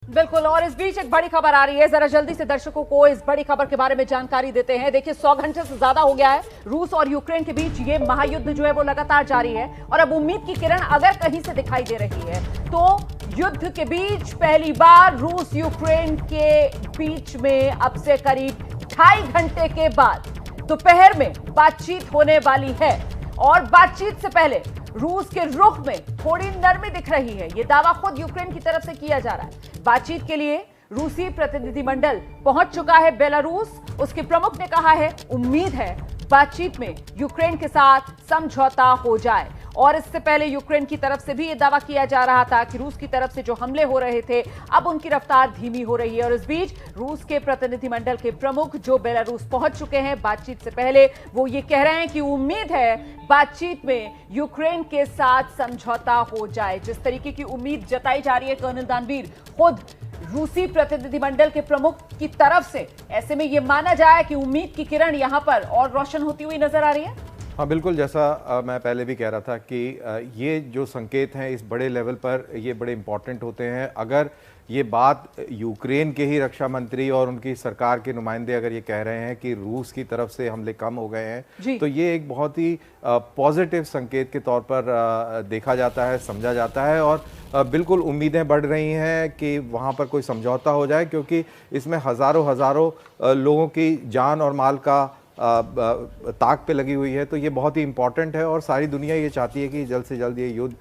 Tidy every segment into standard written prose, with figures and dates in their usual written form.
बिल्कुल। और इस बीच एक बड़ी खबर आ रही है, जरा जल्दी से दर्शकों को इस बड़ी खबर के बारे में जानकारी देते हैं। देखिए 100 घंटे से ज्यादा हो गया है रूस और यूक्रेन के बीच ये महायुद्ध जो है वो लगातार जारी है और अब उम्मीद की किरण अगर कहीं से दिखाई दे रही है तो युद्ध के बीच पहली बार रूस यूक्रेन के बीच में अब से करीब 2.5 घंटे के बाद दोपहर में बातचीत होने वाली है। और बातचीत से पहले रूस के रुख में थोड़ी नरमी दिख रही है, यह दावा खुद यूक्रेन की तरफ से किया जा रहा है। बातचीत के लिए रूसी प्रतिनिधिमंडल पहुंच चुका है बेलारूस। उसके प्रमुख ने कहा है उम्मीद है बातचीत में यूक्रेन के साथ समझौता हो जाए। और इससे पहले यूक्रेन की तरफ से भी यह दावा किया जा रहा था कि रूस की तरफ से जो हमले हो रहे थे अब उनकी रफ्तार धीमी हो रही है। और इस बीच रूस के प्रतिनिधिमंडल के प्रमुख जो बेलारूस पहुंच चुके हैं बातचीत से पहले, वो ये कह रहे हैं कि उम्मीद है बातचीत में यूक्रेन के साथ समझौता हो जाए। जिस तरीके की उम्मीद जताई जा रही है कर्नल दानवीर खुद रूसी प्रतिनिधिमंडल के प्रमुख की तरफ से, ऐसे में यह माना जाए कि उम्मीद की किरण यहां पर और रोशन होती हुई नजर आ रही है। हाँ बिल्कुल, जैसा मैं पहले भी कह रहा था कि ये जो संकेत हैं इस बड़े लेवल पर ये बड़े इंपॉर्टेंट होते हैं। अगर ये बात यूक्रेन के ही रक्षा मंत्री और उनकी सरकार के नुमाइंदे अगर ये कह रहे हैं कि रूस की तरफ से हमले कम हो गए हैं तो ये एक बहुत ही पॉजिटिव संकेत के तौर पर देखा जाता है, समझा जाता है। और बिल्कुल उम्मीदें बढ़ रही हैं कि वहाँ पर कोई समझौता हो जाए, क्योंकि इसमें हज़ारों लोगों की जान और माल का ताक पे लगी हुई है। तो ये बहुत ही इंपॉर्टेंट है और सारी दुनिया ये चाहती है कि जल्द से जल्द ये युद्ध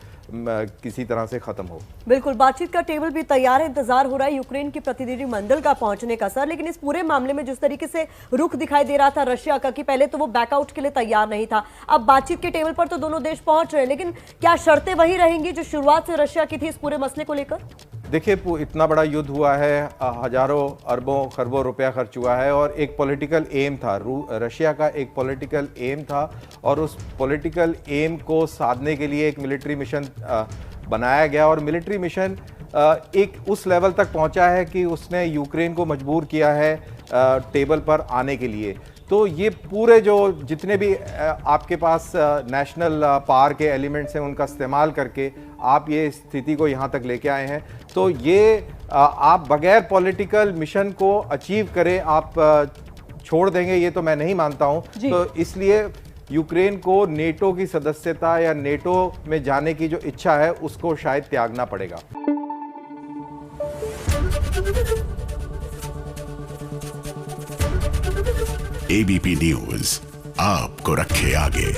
किसी तरह से खत्म हो। बिल्कुल, बातचीत का टेबल भी तैयार है, इंतजार हो रहा है यूक्रेन के प्रतिनिधि मंडल का पहुंचने का सर। लेकिन इस पूरे मामले में जिस तरीके से रुख दिखाई दे रहा था रशिया का कि पहले तो वो बैकआउट के लिए तैयार नहीं था, अब बातचीत के टेबल पर तो दोनों देश पहुंच रहे हैं, लेकिन क्या शर्तें वही रहेंगी जो शुरुआत से रशिया की थी इस पूरे मसले को लेकर? देखिए इतना बड़ा युद्ध हुआ है, हजारों अरबों खरबों रुपया खर्च हुआ है और एक पॉलिटिकल एम था, रशिया का एक पॉलिटिकल एम था और उस पॉलिटिकल एम को साधने के लिए एक मिलिट्री मिशन बनाया गया। और मिलिट्री मिशन एक उस लेवल तक पहुंचा है कि उसने यूक्रेन को मजबूर किया है टेबल पर आने के लिए। तो ये पूरे जो जितने भी आपके पास नेशनल पावर के एलिमेंट्स हैं उनका इस्तेमाल करके आप ये स्थिति को यहाँ तक लेके आए हैं। तो ये आप बगैर पॉलिटिकल मिशन को अचीव करें आप छोड़ देंगे, ये तो मैं नहीं मानता हूँ। तो इसलिए यूक्रेन को नेटो की सदस्यता या नेटो में जाने की जो इच्छा है उसको शायद त्यागना पड़ेगा। एबीपी न्यूज आपको रखे आगे।